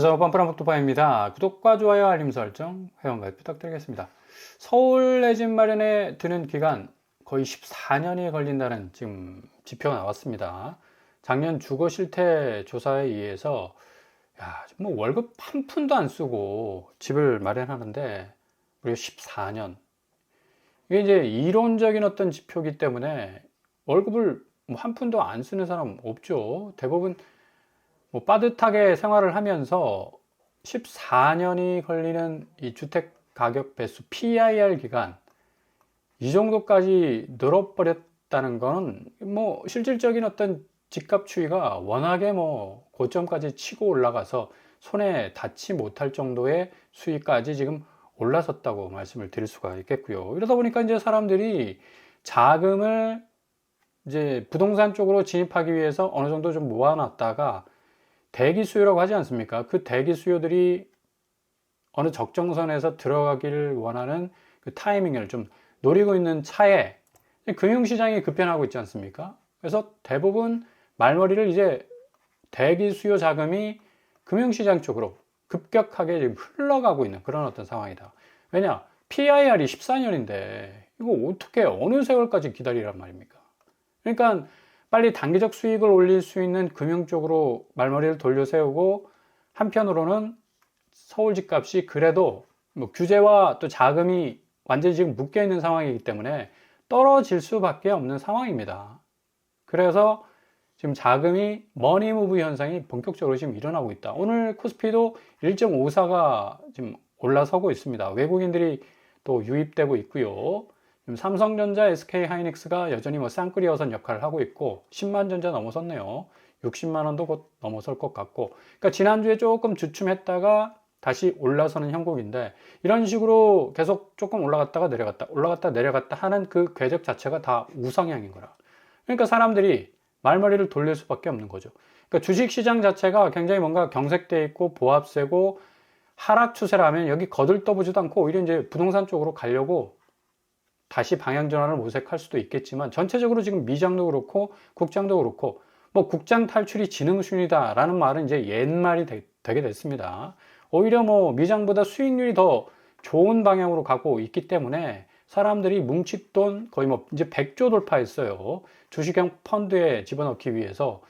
안녕하세요. 뻔뻔한 복도파입니다. 구독과 좋아요, 알림 설정, 회원가입 부탁드리겠습니다. 서울 내 집 마련에 드는 기간 거의 14년이 걸린다는 지금 지표가 나왔습니다. 작년 주거 실태 조사에 의해서 뭐 월급 한 푼도 안 쓰고 집을 마련하는데 무려 14년. 이게 이제 이론적인 어떤 지표이기 때문에 월급을 뭐 한 푼도 안 쓰는 사람 없죠. 대부분 뭐 빠듯하게 생활을 하면서 14년이 걸리는 이 주택 가격 배수 PIR 기간, 이 정도까지 늘어버렸다는 거는 뭐 실질적인 어떤 집값 추이가 워낙에 뭐 고점까지 치고 올라가서 손에 닿지 못할 정도의 수익까지 지금 올라섰다고 말씀을 드릴 수가 있겠고요. 이러다 보니까 이제 사람들이 자금을 이제 부동산 쪽으로 진입하기 위해서 어느 정도 좀 모아놨다가 대기 수요라고 하지 않습니까? 그 대기 수요들이 어느 적정선에서 들어가기를 원하는 그 타이밍을 좀 노리고 있는 차에 금융시장이 급변하고 있지 않습니까? 그래서 대부분 말머리를 이제 대기 수요 자금이 금융시장 쪽으로 급격하게 지금 흘러가고 있는 그런 어떤 상황이다. 왜냐? PIR이 14년인데 이거 어떻게 어느 세월까지 기다리란 말입니까? 그러니까 빨리 단기적 수익을 올릴 수 있는 금융 쪽으로 말머리를 돌려 세우고, 한편으로는 서울 집값이 그래도 뭐 규제와 또 자금이 완전히 지금 묶여 있는 상황이기 때문에 떨어질 수밖에 없는 상황입니다. 그래서 지금 자금이 머니무브 현상이 본격적으로 지금 일어나고 있다. 오늘 코스피도 1.54가 지금 올라서고 있습니다. 외국인들이 또 유입되고 있고요. 지금 삼성전자, SK하이닉스가 여전히 뭐 쌍끌이 어선 역할을 하고 있고, 10만 전자 넘어섰네요. 60만 원도 곧 넘어설 것 같고, 그러니까 지난주에 조금 주춤했다가 다시 올라서는 형국인데, 이런 식으로 계속 조금 올라갔다가 내려갔다 올라갔다 내려갔다 하는 그 궤적 자체가 다 우상향인 거라. 그러니까 사람들이 말머리를 돌릴 수밖에 없는 거죠. 그러니까 주식시장 자체가 굉장히 뭔가 경색돼 있고 보합세고 하락 추세라면 여기 거들떠보지도 않고 오히려 이제 부동산 쪽으로 가려고 다시 방향 전환을 모색할 수도 있겠지만, 전체적으로 지금 미장도 그렇고 국장도 그렇고 뭐 국장 탈출이 지능순이다라는 말은 이제 옛말이 되게 됐습니다. 오히려 뭐 미장보다 수익률이 더 좋은 방향으로 가고 있기 때문에 사람들이 뭉칫돈 거의 뭐 이제 100조 돌파했어요. 주식형 펀드에 집어넣기 위해서.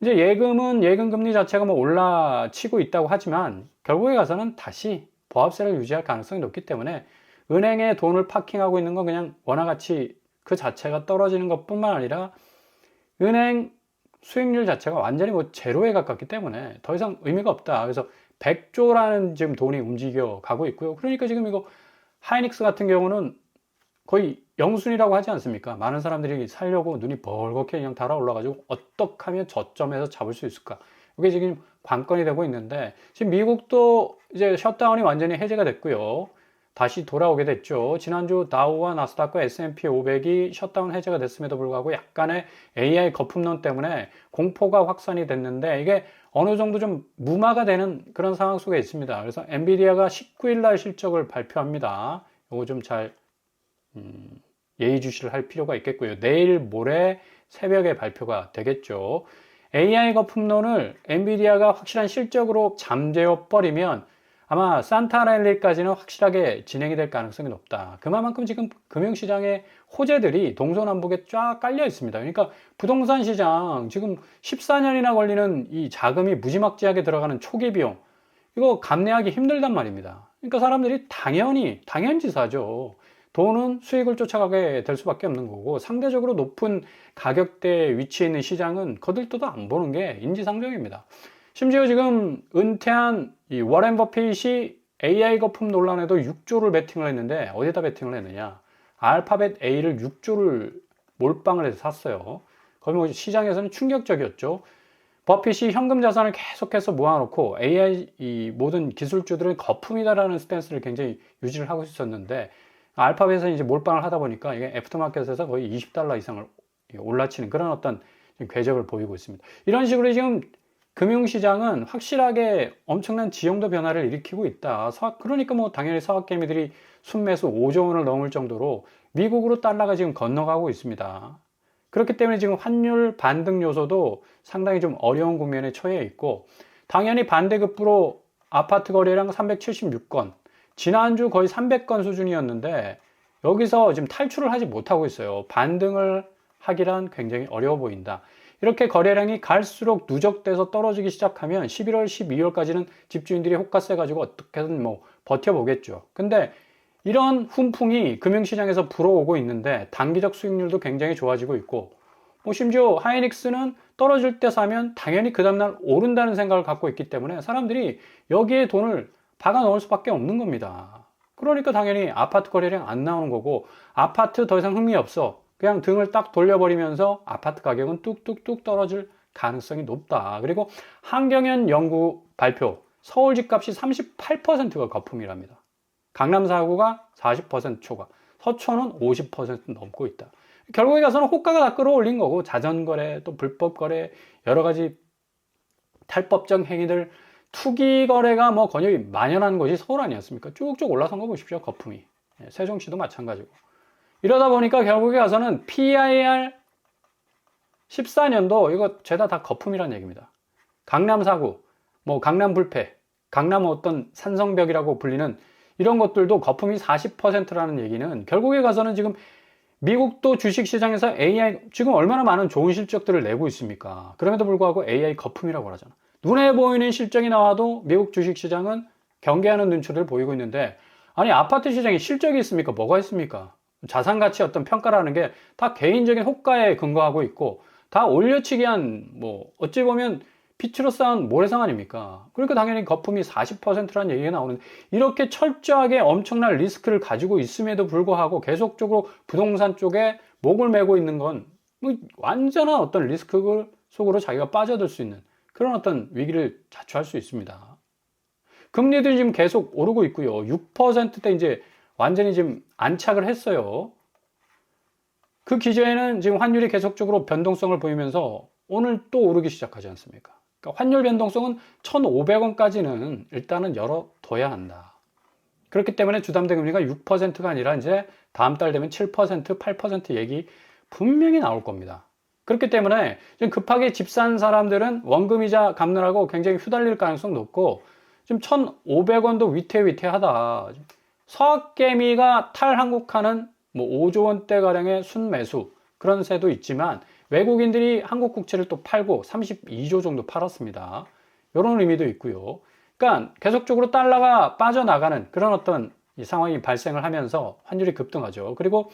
이제 예금은 예금 금리 자체가 뭐 올라치고 있다고 하지만 결국에 가서는 다시 보합세를 유지할 가능성이 높기 때문에 은행에 돈을 파킹하고 있는 건 그냥 원화가치 그 자체가 떨어지는 것뿐만 아니라 은행 수익률 자체가 완전히 뭐 제로에 가깝기 때문에 더 이상 의미가 없다. 그래서 100조라는 지금 돈이 움직여 가고 있고요. 그러니까 지금 이거 하이닉스 같은 경우는 거의 영순이라고 하지 않습니까? 많은 사람들이 살려고 눈이 벌겋게 그냥 달아올라가지고 어떻게 하면 저점에서 잡을 수 있을까? 이게 지금 관건이 되고 있는데, 지금 미국도 이제 셧다운이 완전히 해제가 됐고요. 다시 돌아오게 됐죠. 지난주 다우와 나스닥과 S&P 500이 셧다운 해제가 됐음에도 불구하고 약간의 AI 거품론 때문에 공포가 확산이 됐는데, 이게 어느 정도 좀 무마가 되는 그런 상황 속에 있습니다. 그래서 엔비디아가 19일 날 실적을 발표합니다. 이거 좀 잘 예의주시를 할 필요가 있겠고요. 내일 모레 새벽에 발표가 되겠죠. AI 거품론을 엔비디아가 확실한 실적으로 잠재워 버리면 아마 산타랠리까지는 확실하게 진행이 될 가능성이 높다. 그만큼 지금 금융시장의 호재들이 동서남북에 쫙 깔려 있습니다. 그러니까 부동산 시장 지금 14년이나 걸리는 이 자금이 무지막지하게 들어가는 초기 비용, 이거 감내하기 힘들단 말입니다. 그러니까 사람들이 당연지사죠. 돈은 수익을 쫓아가게 될 수밖에 없는 거고, 상대적으로 높은 가격대에 위치해 있는 시장은 거들떠도 안 보는 게 인지상정입니다. 심지어 지금 은퇴한 이 워렌 버핏이 AI 거품 논란에도 6조를 베팅을 했는데, 어디다 베팅을 했느냐? 알파벳 A를 6조를 몰빵을 해서 샀어요. 거의 뭐 시장에서는 충격적이었죠. 버핏이 현금 자산을 계속해서 모아놓고 AI 이 모든 기술주들은 거품이다라는 스탠스를 굉장히 유지를 하고 있었는데, 알파벳에서 이제 몰빵을 하다 보니까 이게 애프터마켓에서 거의 20달러 이상을 올라치는 그런 어떤 궤적을 보이고 있습니다. 이런 식으로 지금 금융시장은 확실하게 엄청난 지형도 변화를 일으키고 있다. 그러니까 뭐 당연히 서학개미들이 순매수 5조 원을 넘을 정도로 미국으로 달러가 지금 건너가고 있습니다. 그렇기 때문에 지금 환율 반등 요소도 상당히 좀 어려운 국면에 처해 있고, 당연히 반대급부로 아파트 거래량 376건, 지난주 거의 300건 수준이었는데 여기서 지금 탈출을 하지 못하고 있어요. 반등을 하기란 굉장히 어려워 보인다. 이렇게 거래량이 갈수록 누적돼서 떨어지기 시작하면 11월, 12월까지는 집주인들이 호가세 가지고 어떻게든 뭐 버텨보겠죠. 근데 이런 훈풍이 금융시장에서 불어오고 있는데 단기적 수익률도 굉장히 좋아지고 있고, 뭐 심지어 하이닉스는 떨어질 때 사면 당연히 그 다음날 오른다는 생각을 갖고 있기 때문에 사람들이 여기에 돈을 박아 넣을 수밖에 없는 겁니다. 그러니까 당연히 아파트 거래량 안 나오는 거고, 아파트 더 이상 흥미 없어, 그냥 등을 딱 돌려버리면서 아파트 가격은 뚝뚝뚝 떨어질 가능성이 높다. 그리고 한경연 연구 발표, 서울 집값이 38%가 거품이랍니다. 강남 4구가 40% 초과, 서초는 50% 넘고 있다. 결국에 가서는 호가가 다 끌어올린 거고, 자전거래, 또 불법거래, 여러 가지 탈법적 행위들, 투기 거래가 뭐 거의 만연한 곳이 서울 아니었습니까? 쭉쭉 올라선 거 보십시오, 거품이. 세종시도 마찬가지고. 이러다 보니까 결국에 가서는 PIR 14년도 이거 죄다 다 거품이라는 얘기입니다. 강남 4구, 뭐 강남 불패, 강남 어떤 산성벽이라고 불리는 이런 것들도 거품이 40%라는 얘기는 결국에 가서는 지금 미국도 주식시장에서 AI 지금 얼마나 많은 좋은 실적들을 내고 있습니까? 그럼에도 불구하고 AI 거품이라고 하잖아. 눈에 보이는 실적이 나와도 미국 주식시장은 경계하는 눈초리를 보이고 있는데, 아니 아파트 시장에 실적이 있습니까? 뭐가 있습니까? 자산가치 어떤 평가라는 게 다 개인적인 호가에 근거하고 있고, 다 올려치기 한 뭐 어찌 보면 빛으로 쌓은 모래성 아닙니까? 그러니까 당연히 거품이 40%라는 얘기가 나오는데, 이렇게 철저하게 엄청난 리스크를 가지고 있음에도 불구하고 계속적으로 부동산 쪽에 목을 메고 있는 건 뭐 완전한 어떤 리스크 속으로 자기가 빠져들 수 있는 그런 어떤 위기를 자초할 수 있습니다. 금리도 지금 계속 오르고 있고요. 6%대 이제 완전히 지금 안착을 했어요. 그 기저에는 지금 환율이 계속적으로 변동성을 보이면서 오늘 또 오르기 시작하지 않습니까? 그러니까 환율 변동성은 1,500원까지는 일단은 열어둬야 한다. 그렇기 때문에 주담대 금리가 6%가 아니라 이제 다음 달 되면 7%, 8% 얘기 분명히 나올 겁니다. 그렇기 때문에 지금 급하게 집 산 사람들은 원금이자 갚느라고 굉장히 휘달릴 가능성 높고, 지금 1,500원도 위태위태하다. 서학개미가 탈한국하는 뭐 5조 원대 가량의 순매수 그런 새도 있지만, 외국인들이 한국 국채를 또 팔고 32조 정도 팔았습니다. 이런 의미도 있고요. 그러니까 계속적으로 달러가 빠져나가는 그런 어떤 상황이 발생을 하면서 환율이 급등하죠. 그리고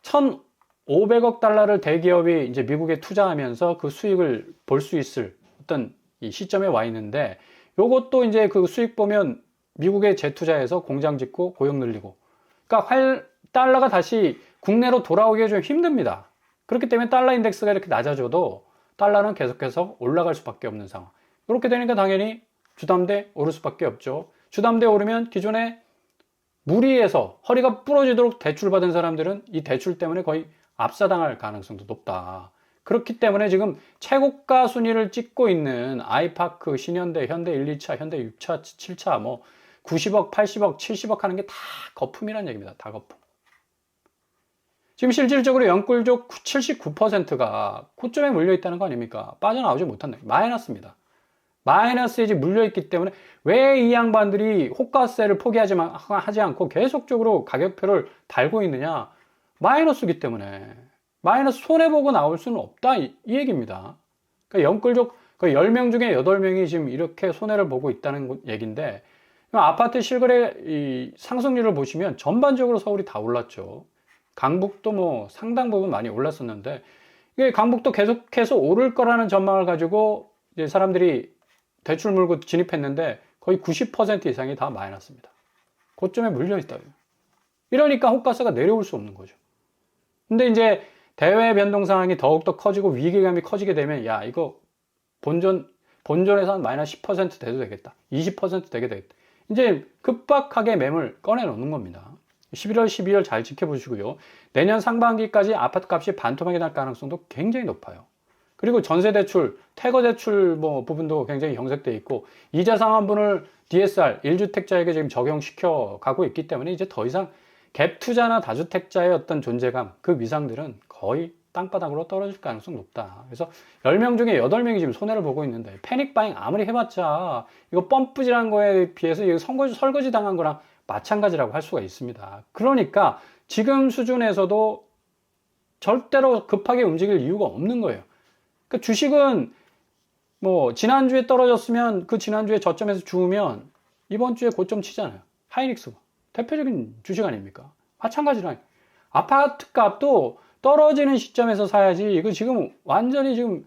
1,500억 달러를 대기업이 이제 미국에 투자하면서 그 수익을 볼 수 있을 어떤 이 시점에 와 있는데, 요것도 이제 그 수익 보면 미국에 재투자해서 공장 짓고 고용 늘리고, 그러니까 달러가 다시 국내로 돌아오기가 좀 힘듭니다. 그렇기 때문에 달러 인덱스가 이렇게 낮아져도 달러는 계속해서 올라갈 수밖에 없는 상황. 이렇게 되니까 당연히 주담대 오를 수밖에 없죠. 주담대 오르면 기존에 무리해서 허리가 부러지도록 대출받은 사람들은 이 대출 때문에 거의 압사당할 가능성도 높다. 그렇기 때문에 지금 최고가 순위를 찍고 있는 아이파크, 신현대, 현대 1, 2차, 현대 6차, 7차, 뭐 90억, 80억, 70억 하는 게 다 거품이라는 얘기입니다. 다 거품. 지금 실질적으로 연꿀족 79%가 고점에 물려있다는 거 아닙니까? 빠져나오지 못한다. 마이너스입니다. 마이너스에 지금 물려있기 때문에 왜 이 양반들이 호가세를 포기하지 않고 계속적으로 가격표를 달고 있느냐? 마이너스기 때문에. 마이너스 손해보고 나올 수는 없다. 이 얘기입니다. 그러니까 연꿀족 10명 중에 8명이 지금 이렇게 손해를 보고 있다는 얘기인데, 아파트 실거래 상승률을 보시면 전반적으로 서울이 다 올랐죠. 강북도 뭐 상당 부분 많이 올랐었는데, 이게 강북도 계속해서 오를 거라는 전망을 가지고 이제 사람들이 대출 물고 진입했는데 거의 90% 이상이 다 마이너스입니다. 고점에 물려 있다. 이러니까 호가세가 내려올 수 없는 거죠. 근데 이제 대외 변동 상황이 더욱더 커지고 위기감이 커지게 되면, 야, 이거 본전에서 한 마이너스 10% 돼도 되겠다. 20% 되게 되겠다. 이제 급박하게 매물 꺼내 놓는 겁니다. 11월, 12월 잘 지켜보시고요. 내년 상반기까지 아파트 값이 반토막이 날 가능성도 굉장히 높아요. 그리고 전세대출, 퇴거대출 뭐 부분도 굉장히 경색돼 있고, 이자 상환분을 DSR, 1주택자에게 지금 적용시켜 가고 있기 때문에 이제 더 이상 갭 투자나 다주택자의 어떤 존재감, 그 위상들은 거의 땅바닥으로 떨어질 가능성이 높다. 그래서 10명 중에 8명이 지금 손해를 보고 있는데 패닉 바잉 아무리 해봤자 이거 펌프질한 거에 비해서 이거 설거지 당한 거랑 마찬가지라고 할 수가 있습니다. 그러니까 지금 수준에서도 절대로 급하게 움직일 이유가 없는 거예요. 그러니까 주식은 뭐 지난주에 떨어졌으면 그 지난주에 저점에서 주우면 이번 주에 고점 치잖아요. 하이닉스가 대표적인 주식 아닙니까? 마찬가지로 아파트 값도 떨어지는 시점에서 사야지. 이거 지금 완전히 지금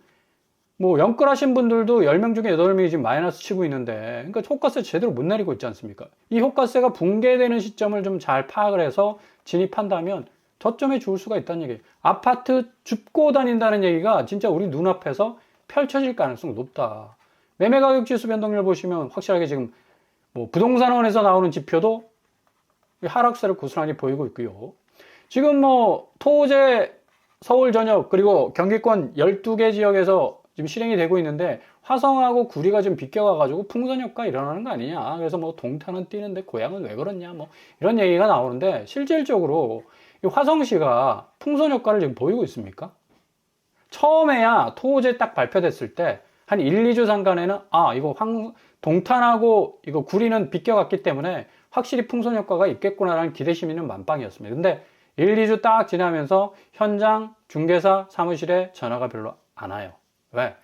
뭐 연끌하신 분들도 10명 중에 8명이 지금 마이너스 치고 있는데, 그러니까 호가세 제대로 못 내리고 있지 않습니까? 이 호가세가 붕괴되는 시점을 좀 잘 파악을 해서 진입한다면 저점에 주울 수가 있다는 얘기예요. 아파트 줍고 다닌다는 얘기가 진짜 우리 눈앞에서 펼쳐질 가능성이 높다. 매매가격 지수 변동률 보시면 확실하게 지금 뭐 부동산원에서 나오는 지표도 하락세를 고스란히 보이고 있고요. 지금 뭐 토제 서울 전역 그리고 경기권 12개 지역에서 지금 실행이 되고 있는데 화성하고 구리가 좀 비껴가가지고 풍선 효과 일어나는 거 아니냐. 그래서 뭐 동탄은 뛰는데 고향은 왜 그렇냐. 뭐 이런 얘기가 나오는데 실질적으로 이 화성시가 풍선 효과를 지금 보이고 있습니까? 처음에야 토제 딱 발표됐을 때 한 1, 2주 상간에는 이거 동탄하고 이거 구리는 비껴갔기 때문에 확실히 풍선 효과가 있겠구나라는 기대 심리는 만빵이었습니다. 근데 1, 2주 딱 지나면서 현장 중개사 사무실에 전화가 별로 안 와요. 왜?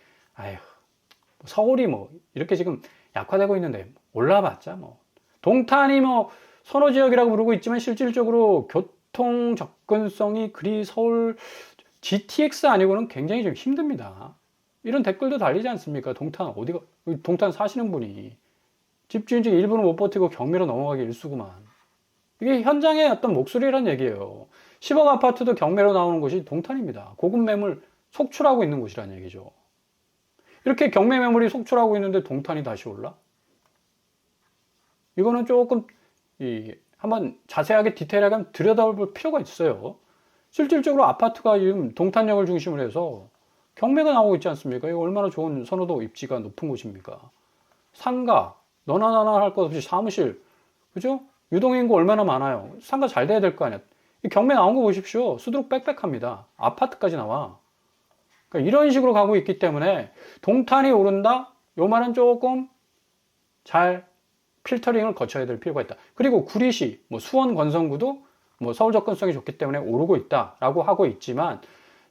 서울이 뭐 이렇게 지금 약화되고 있는데 올라봤자 뭐 동탄이 뭐 선호 지역이라고 부르고 있지만 실질적으로 교통 접근성이 그리 서울 GTX 아니고는 굉장히 좀 힘듭니다. 이런 댓글도 달리지 않습니까? 동탄 사시는 분이 집주인직 일부는 못 버티고 경매로 넘어가기 일쑤구만. 이게 현장의 어떤 목소리란 얘기예요. 10억 아파트도 경매로 나오는 곳이 동탄입니다. 고급 매물 속출하고 있는 곳이란 얘기죠. 이렇게 경매 매물이 속출하고 있는데 동탄이 다시 올라? 이거는 조금 한번 자세하게 디테일하게 들여다볼 필요가 있어요. 실질적으로 아파트가 지금 동탄역을 중심으로 해서 경매가 나오고 있지 않습니까? 이거 얼마나 좋은 선호도 입지가 높은 곳입니까? 상가, 너나 나나 할 것 없이 사무실, 그죠? 유동인구 얼마나 많아요. 상가 잘 돼야 될 거 아니야. 경매 나온 거 보십시오. 수두룩 빽빽합니다. 아파트까지 나와. 그러니까 이런 식으로 가고 있기 때문에 동탄이 오른다? 요 말은 조금 잘 필터링을 거쳐야 될 필요가 있다. 그리고 구리시, 뭐 수원 권성구도 뭐 서울 접근성이 좋기 때문에 오르고 있다라고 하고 있지만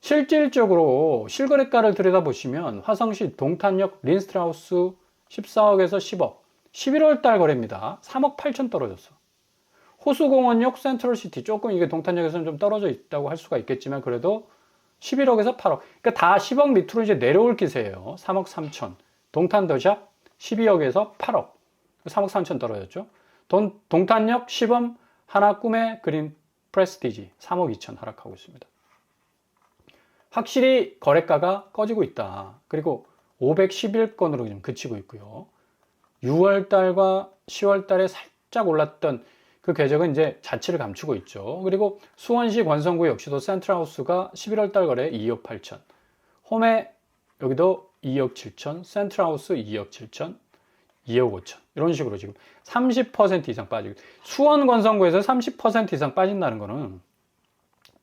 실질적으로 실거래가를 들여다보시면 화성시 동탄역 린스트라우스 14억에서 10억 11월 달 거래입니다. 3억 8천 떨어졌어. 호수공원역 센트럴시티 조금 이게 동탄역에서는 좀 떨어져 있다고 할 수가 있겠지만 그래도 11억에서 8억. 그러니까 다 10억 밑으로 이제 내려올 기세예요. 3억 3천. 동탄 더샵 12억에서 8억. 3억 3천 떨어졌죠. 동탄역 시범 하나 꿈의 그린 프레스티지 3억 2천 하락하고 있습니다. 확실히 거래가가 꺼지고 있다. 그리고 511건으로 좀 그치고 있고요. 6월 달과 10월 달에 살짝 올랐던 그 궤적은 이제 자취를 감추고 있죠. 그리고 수원시 권성구 역시도 센트럴하우스가 11월 달 거래 2억 8천. 홈에 여기도 2억 7천, 센트럴하우스 2억 7천, 2억 5천. 이런 식으로 지금 30% 이상 빠지고 수원 권성구에서 30% 이상 빠진다는 거는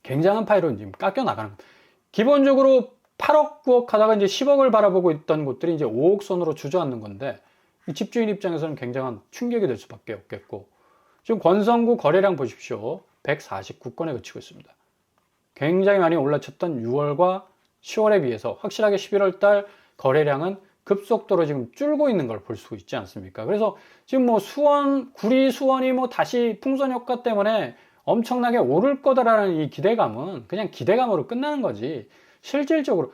굉장한 파이로 지금 깎여 나가는 겁니다. 기본적으로 8억, 9억 하다가 이제 10억을 바라보고 있던 곳들이 이제 5억 선으로 주저앉는 건데 집주인 입장에서는 굉장한 충격이 될 수밖에 없겠고 지금 권성구 거래량 보십시오. 149건에 그치고 있습니다. 굉장히 많이 올라쳤던 6월과 10월에 비해서 확실하게 11월 달 거래량은 급속도로 지금 줄고 있는 걸 볼 수 있지 않습니까? 그래서 지금 뭐 구리 수원이 뭐 다시 풍선 효과 때문에 엄청나게 오를 거다라는 이 기대감은 그냥 기대감으로 끝나는 거지. 실질적으로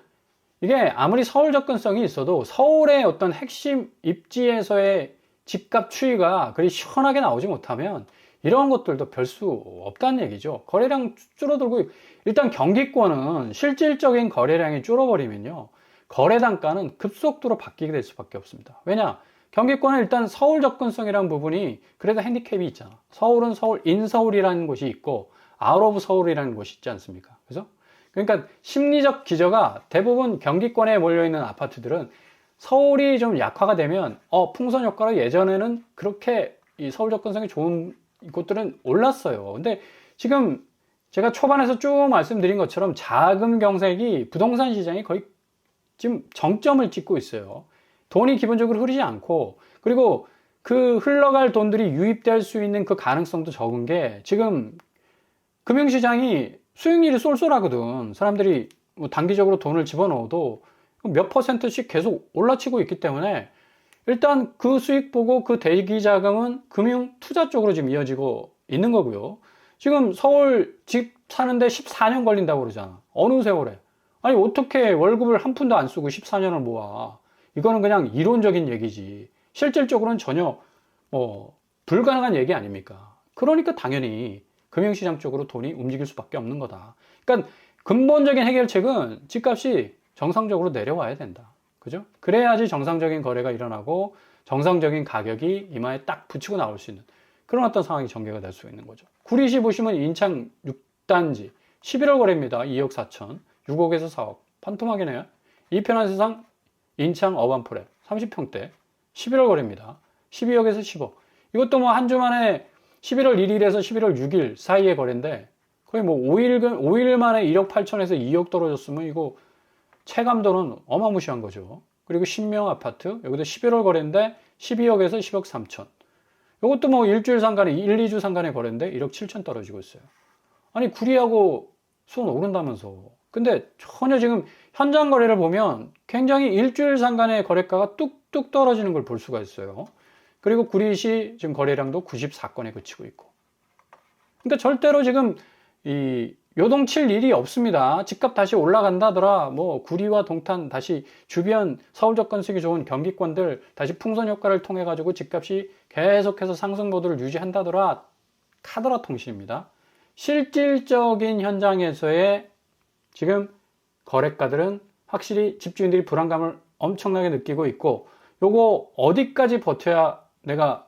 이게 아무리 서울 접근성이 있어도 서울의 어떤 핵심 입지에서의 집값 추이가 그리 시원하게 나오지 못하면 이런 것들도 별 수 없다는 얘기죠. 거래량 줄어들고 일단 경기권은 실질적인 거래량이 줄어버리면요. 거래 단가는 급속도로 바뀌게 될 수밖에 없습니다. 왜냐? 경기권은 일단 서울 접근성이라는 부분이 그래도 핸디캡이 있잖아. 서울은 서울, 인서울이라는 곳이 있고 아웃 오브 서울이라는 곳이 있지 않습니까? 그래서 그러니까 심리적 기저가 대부분 경기권에 몰려있는 아파트들은 서울이 좀 약화가 되면 풍선 효과로 예전에는 그렇게 이 서울 접근성이 좋은 곳들은 올랐어요. 근데 지금 제가 초반에서 쭉 말씀드린 것처럼 자금 경색이 부동산 시장이 거의 지금 정점을 찍고 있어요. 돈이 기본적으로 흐르지 않고, 그리고 그 흘러갈 돈들이 유입될 수 있는 그 가능성도 적은 게, 지금 금융시장이 수익률이 쏠쏠하거든. 사람들이 뭐 단기적으로 돈을 집어넣어도 몇 퍼센트씩 계속 올라치고 있기 때문에, 일단 그 수익 보고 그 대기 자금은 금융 투자 쪽으로 지금 이어지고 있는 거고요. 지금 서울 집 사는데 14년 걸린다고 그러잖아. 어느 세월에. 아니, 어떻게 월급을 한 푼도 안 쓰고 14년을 모아. 이거는 그냥 이론적인 얘기지. 실질적으로는 전혀 불가능한 얘기 아닙니까? 그러니까 당연히 금융시장 쪽으로 돈이 움직일 수밖에 없는 거다. 그러니까 근본적인 해결책은 집값이 정상적으로 내려와야 된다. 그죠? 그래야지 정상적인 거래가 일어나고 정상적인 가격이 이마에 딱 붙이고 나올 수 있는 그런 어떤 상황이 전개가 될 수 있는 거죠. 구리시 보시면 인창 6단지 11월 거래입니다. 2억 4천, 6억에서 4억. 판토막이네요. 이편한 세상 인창 어반포레 30평대 11월 거래입니다. 12억에서 10억. 이것도 뭐 한 주 만에 11월 1일에서 11월 6일 사이의 거래인데 거의 뭐 5일 만에 1억 8천에서 2억 떨어졌으면 이거 체감도는 어마무시한 거죠. 그리고 신명 아파트, 여기도 11월 거래인데 12억에서 10억 3천. 이것도 뭐 일주일 상간에, 1, 2주 상간에 거래인데 1억 7천 떨어지고 있어요. 아니, 구리하고 수원 오른다면서. 근데 전혀 지금 현장 거래를 보면 굉장히 일주일 상간의 거래가가 뚝뚝 떨어지는 걸 볼 수가 있어요. 그리고 구리시 지금 거래량도 94건에 그치고 있고. 그러니까 절대로 지금 이 요동칠 일이 없습니다. 집값 다시 올라간다더라. 뭐 구리와 동탄 다시 주변 서울 접근성이 좋은 경기권들 다시 풍선 효과를 통해 가지고 집값이 계속해서 상승 모드를 유지한다더라. 카더라 통신입니다. 실질적인 현장에서의 지금 거래가들은 확실히 집주인들이 불안감을 엄청나게 느끼고 있고, 요거 어디까지 버텨야 내가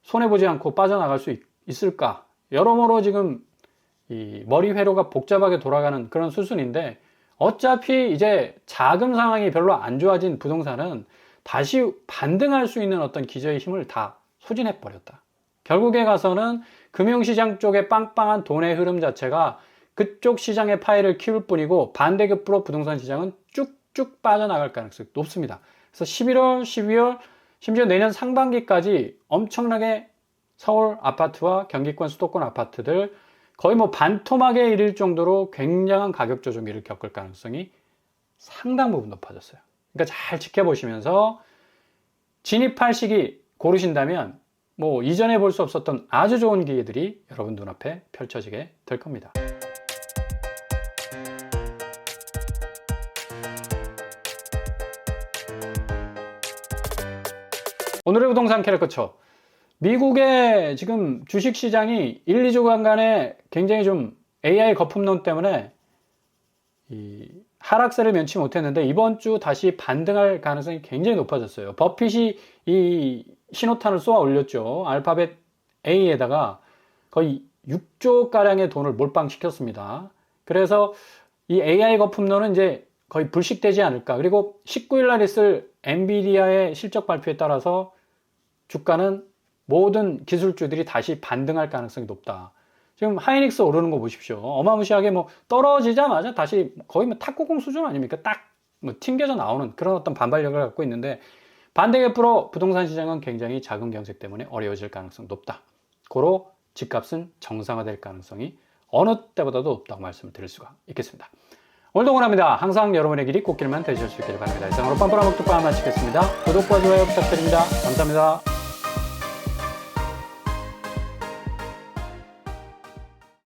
손해보지 않고 빠져나갈 수 있을까? 여러모로 지금 이 머리 회로가 복잡하게 돌아가는 그런 수순인데, 어차피 이제 자금 상황이 별로 안 좋아진 부동산은 다시 반등할 수 있는 어떤 기저의 힘을 다 소진해 버렸다. 결국에 가서는 금융시장 쪽의 빵빵한 돈의 흐름 자체가 그쪽 시장의 파이를 키울 뿐이고, 반대급부로 부동산 시장은 쭉쭉 빠져나갈 가능성이 높습니다. 그래서 11월, 12월, 심지어 내년 상반기까지 엄청나게 서울 아파트와 경기권 수도권 아파트들 거의 뭐 반토막에 이를 정도로 굉장한 가격 조정기를 겪을 가능성이 상당 부분 높아졌어요. 그러니까 잘 지켜보시면서 진입할 시기 고르신다면 뭐 이전에 볼 수 없었던 아주 좋은 기회들이 여러분 눈앞에 펼쳐지게 될 겁니다. 오늘의 부동산 캐릭터처. 미국의 지금 주식시장이 1, 2주간간에 굉장히 좀 AI 거품론 때문에 이 하락세를 면치 못했는데, 이번 주 다시 반등할 가능성이 굉장히 높아졌어요. 버핏이 이 신호탄을 쏘아 올렸죠. 알파벳 A에다가 거의 6조가량의 돈을 몰빵시켰습니다. 그래서 이 AI 거품론은 이제 거의 불식되지 않을까. 그리고 19일 날 있을 엔비디아의 실적 발표에 따라서 주가는 모든 기술주들이 다시 반등할 가능성이 높다. 지금 하이닉스 오르는 거 보십시오. 어마무시하게 뭐 떨어지자마자 다시 거의 뭐 탁구공 수준 아닙니까? 딱 뭐 튕겨져 나오는 그런 어떤 반발력을 갖고 있는데, 반대급부로 부동산 시장은 굉장히 자금 경색 때문에 어려워질 가능성이 높다. 고로 집값은 정상화될 가능성이 어느 때보다도 높다고 말씀을 드릴 수가 있겠습니다. 오늘도 응원합니다. 항상 여러분의 길이 꽃길만 되실 수 있기를 바랍니다. 이상으로 빰빠라 먹뚝밤 마치겠습니다. 구독과 좋아요 부탁드립니다. 감사합니다.